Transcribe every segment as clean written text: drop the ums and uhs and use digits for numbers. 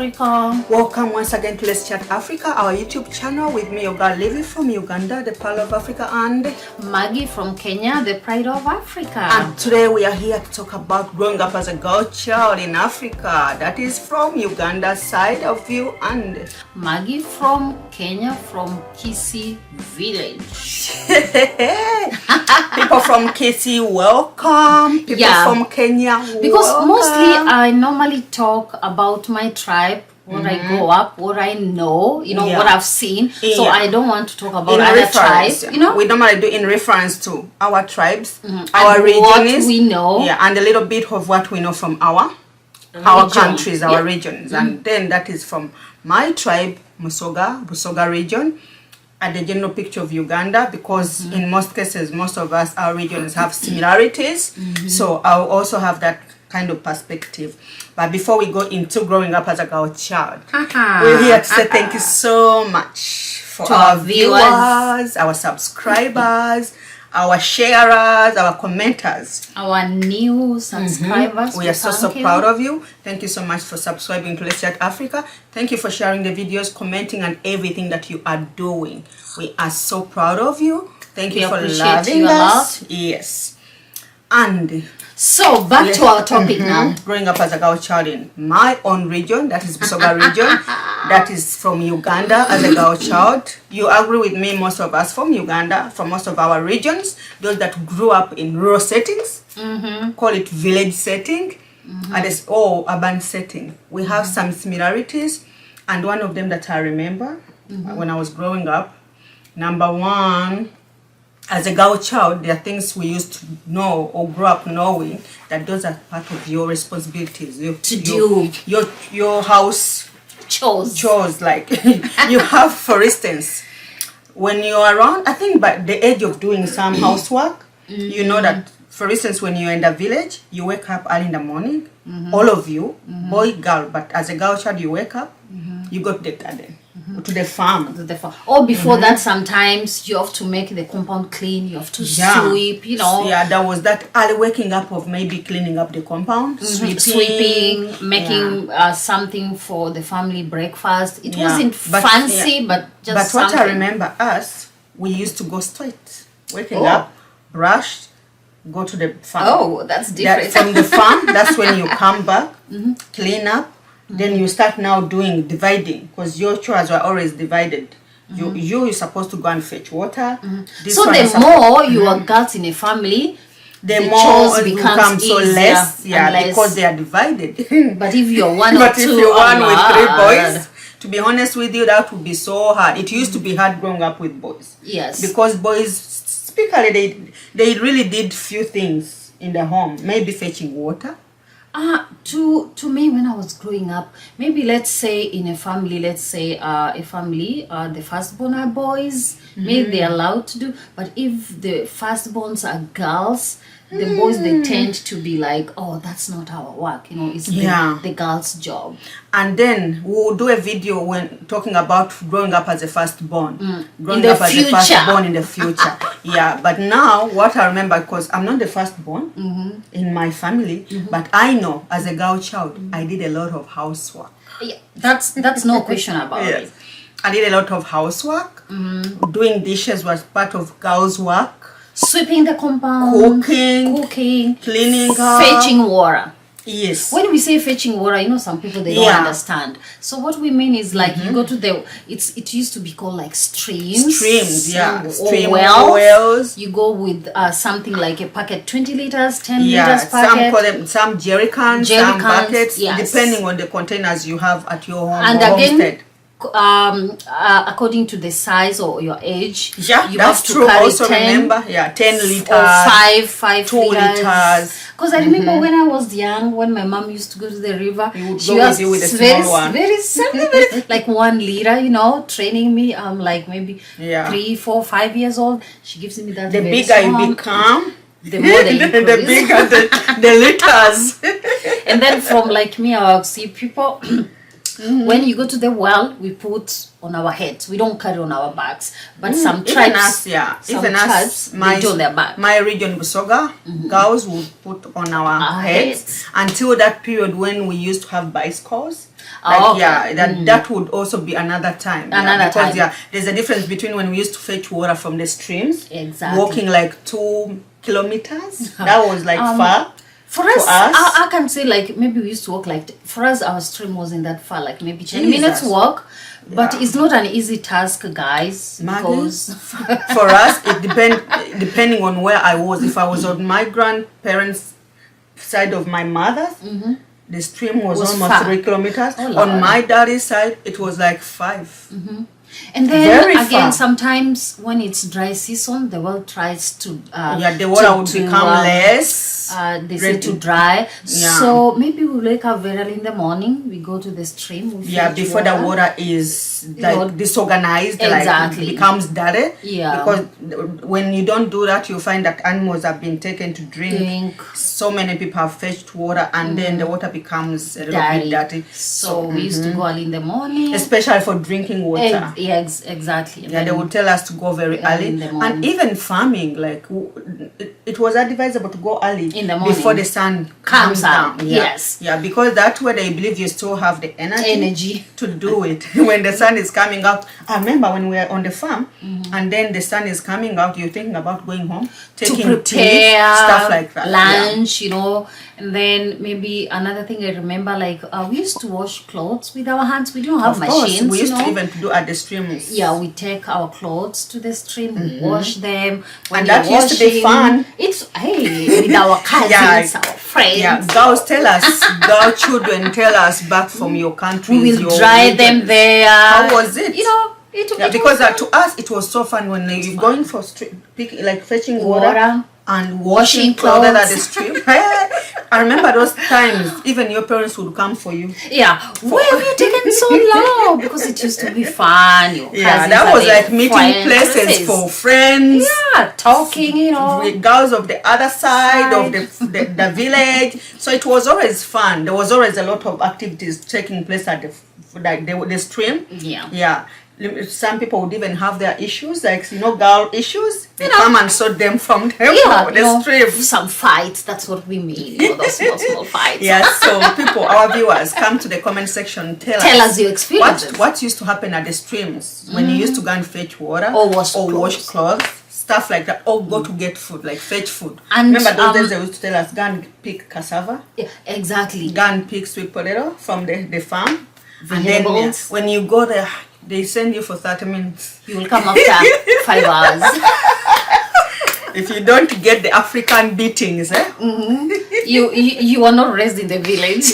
Africa. Welcome once again to Let's Chat Africa, our YouTube channel with me, your girl Livy from Uganda, the Pearl of Africa, and Maggie from Kenya, the Pride of Africa. And today we are here to talk about growing up as a girl child in Africa. That is from Uganda's side of you, and Maggie from Kenya, from Kisii village. People from Kisii, welcome. People from Kenya, because welcome. Mostly I normally talk about my tribe, what I grow up, what I know, what I've seen. So I don't want to talk about other tribes. We normally do in reference to our tribes, our regions, what we know, and a little bit of what we know from our countries, our regions, and then that is from my tribe, Busoga region, and the general picture of Uganda, because in most cases, most of us, our regions have similarities. So I'll also have that kind of perspective. But before we go into growing up as a girl child, we're here to say thank you so much for our viewers, our subscribers, our sharers, our commenters, our new subscribers. We are so proud of you. Thank you so much for subscribing to Let's Chat Africa. Thank you for sharing the videos, commenting, and everything that you are doing. We are so proud of you. Thank you for loving us. Yes. And so back to our topic now. Growing up as a girl child in my own region, that is Busoga region, that is from Uganda as a girl child. You agree with me, most of us from Uganda, from most of our regions, those that grew up in rural settings, call it village setting, and it's all urban setting. We have some similarities, and one of them that I remember when I was growing up, number one, as a girl child, there are things we used to know or grow up knowing that those are part of your responsibilities. Your house chores. Like you have, for instance, when you're around, I think by the age of doing some housework, you know that, for instance, when you're in the village, you wake up early in the morning, all of you, boy, girl, but as a girl child, you wake up, you go to the garden. To the farm. Or before that, sometimes you have to make the compound clean, you have to sweep, Yeah, there was that early waking up of maybe cleaning up the compound, sweeping, making something for the family breakfast. It wasn't fancy, but just But something. what I remember we used to go straight. Waking up, brush, go to the farm. Oh, that's different. From the farm, that's when you come back, clean up. Then you start now doing dividing, because your chores were always divided. You're supposed to go and fetch water. So the more you are girls in a family, the more chores become so less, less, because they are divided. But if you're one or but two, if you're one with three boys, to be honest with you, that would be so hard. It used to be hard growing up with boys. Yes. Because boys, typically, they really did few things in the home. Maybe fetching water. To me, when I was growing up, maybe let's say in a family, the firstborn are boys, maybe they're allowed to do, but if the firstborns are girls, the boys, they tend to be like, oh, that's not our work, it's the girl's job. And then we'll do a video when talking about growing up as a firstborn, growing up as a firstborn in the future. But now what I remember, because I'm not the firstborn in my family, but I know as a girl child, I did a lot of housework. Yeah, that's no question about it. I did a lot of housework. Doing dishes was part of girls' work. Sweeping the compound, cooking, cleaning up, fetching water. Yes. When we say fetching water, some people, they don't understand. So what we mean is like you go to it used to be called like streams, stream wells. You go with something like a packet, 20 liters, 10 liters packet. Some jerry cans, some buckets, depending on the containers you have at your home. And again, according to the size or your age, you have to carry also 10, remember 10 liters or 5 2 liters. Because I remember when I was young, when my mom used to go to the river, she was with you with a small one, very simple, like 1 liter, training me. I'm like maybe 3, 4, 5 years old. She gives me that. The bigger you become, the more the bigger the liters. And then from like me, I'll see people When you go to the well, we put on our heads. We don't carry on our backs. But some Even tribes, us, even us, they do on their back. my region, Busoga, girls will put on our heads until that period when we used to have bicycles. That would also be another time. Because there's a difference between when we used to fetch water from the streams, walking like 2 kilometers. That was like far. For us, I can say like maybe we used to walk like, for us our stream wasn't that far, like maybe 10 minutes walk. But it's not an easy task, guys. Because for us, it depending on where I was. If I was on my grandparents' side of my mother's, the stream was almost far. 3 kilometers. On my daddy's side, it was like 5. And then again, sometimes when it's dry season, the well tries to the water would become less. They say to dry. So maybe we wake up very early in the morning. We go to the stream. Before the water is like disorganized, like it becomes dirty. Because when you don't do that, you find that animals have been taken to drink. So many people have fetched water, and then the water becomes a little bit dirty. So we used to go early in the morning, especially for drinking water. Exactly. They would tell us to go very early. And even farming, like it was advisable to go early in the morning before the sun comes down. Because that's where they believe you still have the energy to do it. When the sun is coming out, I remember when we were on the farm, and then the sun is coming out, you're thinking about going home, taking to prepare tea, stuff like that, lunch, And then maybe another thing I remember, like we used to wash clothes with our hands. We don't have machines. We used to even do at the streams. We take our clothes to the stream, we wash them. And that used to be fun. It's with our cousins, our friends. Girls tell us, girl children tell us back from your country. We will dry them there. How was it? Because was to us it was so fun when you're going for like fetching water and washing clothes at the stream. I remember those times, even your parents would come for you. Where have you taken so long? Because it used to be fun. That was like meeting places for friends. Talking, with girls of the other side of the village. So it was always fun. There was always a lot of activities taking place at the stream. Some people would even have their issues, like girl issues. They come and sort them from the stream. Some fights. That's what we mean. Those small fights. So people, our viewers, come to the comment section. Tell us your experiences. What used to happen at the streams when you used to go and fetch water or wash clothes, stuff like that, or go to get food, like fetch food. And remember those days they used to tell us, go and pick cassava. Exactly. Go and pick sweet potato from the farm. And then when you go there, they send you for 30 minutes. You will come after 5 hours. If you don't get the African beatings, you are not raised in the village.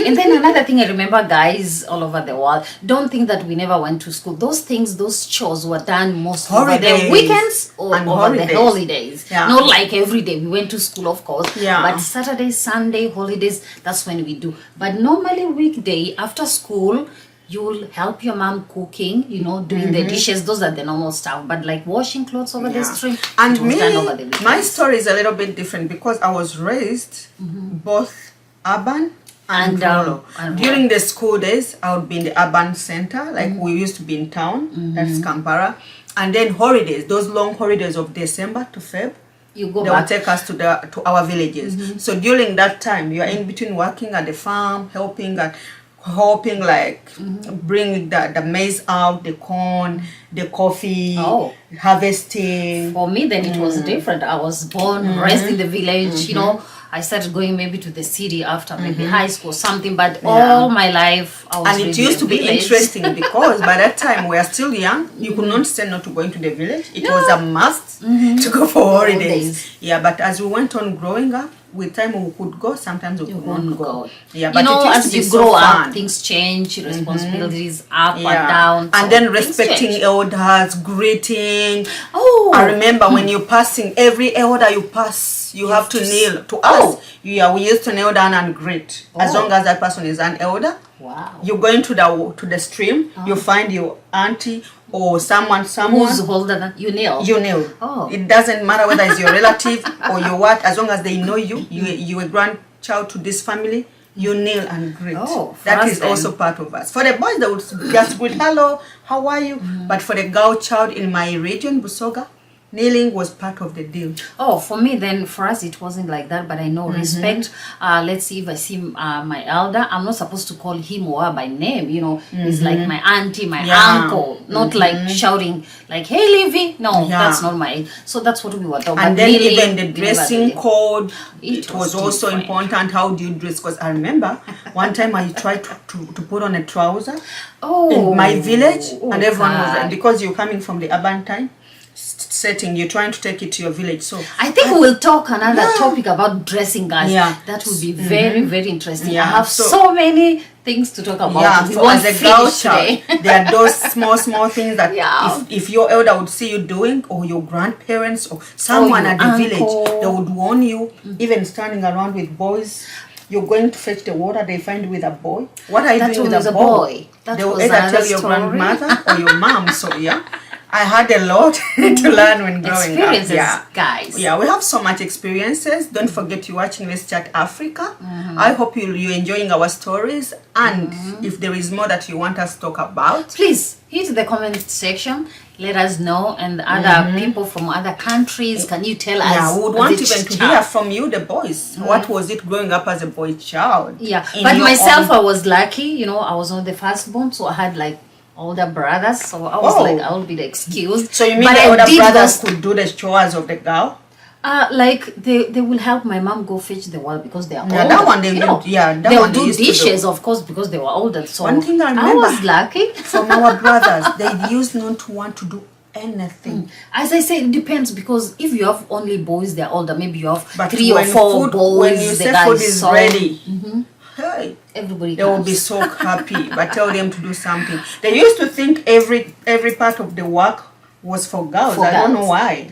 And then another thing I remember, guys all over the world, don't think that we never went to school. Those chores were done most over the weekends or over the holidays. Not like every day. We went to school, of course. But Saturday, Sunday, holidays, that's when we do. But normally weekday after school, you'll help your mom cooking, doing the dishes. Those are the normal stuff. But like washing clothes over the stream, and my story is a little bit different because I was raised both urban and rural. During the school days, I would be in the urban center, like we used to be in town, that's Kampala. And then holidays, those long holidays of December to Feb, they will take us to our villages. So during that time, you are in between working at the farm, helping bring the maize out, the corn, the coffee, harvesting. For me then it was different. I was born, raised in the village, I started going maybe to the city after maybe high school or something, but all my life I was and it used to be interesting because by that time we are still young. You could not say no to going to the village. It was a must to go for holidays. But as we went on growing up, with time we could go, sometimes we could not go. But as you grow up, things change, responsibilities up and down. And then respecting elders, greeting. I remember when you're passing, every elder you pass, you have to kneel. To us, we used to kneel down and greet. As long as that person is an elder. You're going to the stream, you find your auntie or someone who's older than you kneel. It doesn't matter whether it's your relative or your what, as long as they know you're a grandchild to this family, you kneel and greet. Oh, that is also part of us. For the boys, they would just greet, hello, how are you? But for the girl child in my region, Busoga, kneeling was part of the deal. Oh, for me then, for us it wasn't like that, but I know respect. Let's see, if I see my elder, I'm not supposed to call him or her by name, you know. It's like my auntie, my uncle, not like shouting like, hey Livy. No, that's not my. So that's what we were talking about. And then even the dressing code, it was also important. How do you dress? Because I remember one time I tried to put on a trouser in my village, and everyone was like, because you're coming from the urban time setting, you're trying to take it to your village. So I think we will talk another topic about dressing, guys. That will be very, very interesting. I have so many things to talk about. So as a girl child, there are those small things that if your elder would see you doing, or your grandparents, or someone at the village, they would warn you. Even standing around with boys, you're going to fetch the water, they find you with a boy. What are you doing with a boy? They will either tell your grandmother or your mom. So I had a lot to learn when growing up. Guys. Yeah, we have so much experiences. Don't forget you're watching Let's Chat Africa. I hope you're enjoying our stories. And if there is more that you want us to talk about, please hit the comment section. Let us know. And other people from other countries, can you tell us? Yeah, we would want even to hear from you, the boys. What was it growing up as a boy child? Yeah, but myself, I was lucky. You know, I was not the firstborn, so I had like older brothers, so I was like, I will be excused. So you mean the older brothers could do the chores of the girl? Like they will help my mom go fetch the water because they are older. That one they they'll do dishes, of course, because they were older. So one thing I remember, I was lucky from our brothers, they used not to want to do anything. As I say, it depends, because if you have only boys, they're older. Maybe you have 3 or 4 boys. When you say food is ready, hey, everybody they will be so happy. But tell them to do something. They used to think every part of the work was for girls. I don't know why.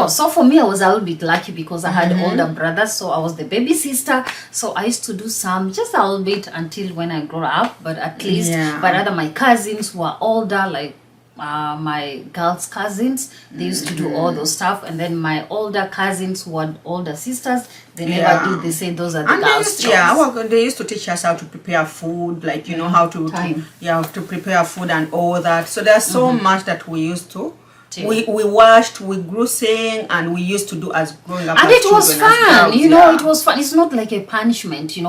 So for me, I was a little bit lucky because I had older brothers, so I was the baby sister. So I used to do just a little bit until when I grew up, but at least. But other my cousins who are older, like my girls' cousins, they used to do all those stuff, and then my older cousins who had older sisters, they never did. They say those are the girls' chores. They used to teach us how to prepare food, like how to prepare food and all that. So there's so much that we used to. We watched, we grew singing, and we used to do as growing up. And it was fun, it was fun. It's not like a punishment, we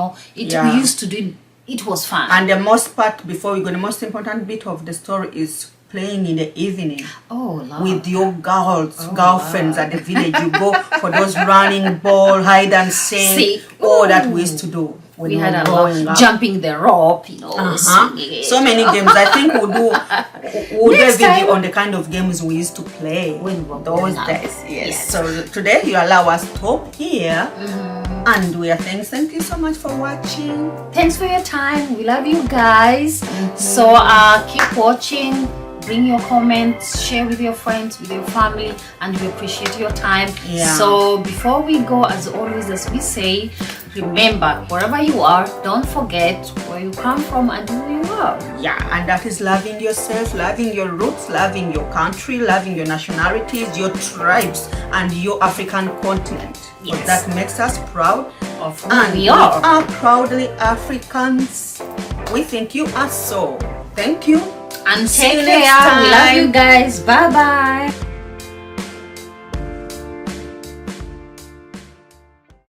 used to do it. It was fun. And the most part, before we go, the most important bit of the story is playing in the evening with your girlfriends at the village. You go for those running ball, hide and seek, all that we used to do. We had a lot, jumping the rope, so many games. I think we'll do a video on the kind of games we used to play when those days. Yes. So today you allow us to stop here, and we are thank you so much for watching. Thanks for your time. We love you guys. So keep watching. Bring your comments, share with your friends, with your family, and we appreciate your time. So before we go, as always, as we say, remember, wherever you are, don't forget where you come from and who you are. And that is loving yourself, loving your roots, loving your country, loving your nationalities, your tribes, and your African continent. That makes us proud of who we are. We are proudly Africans. We think you are so. Thank you. And take care. We love you guys. Bye bye.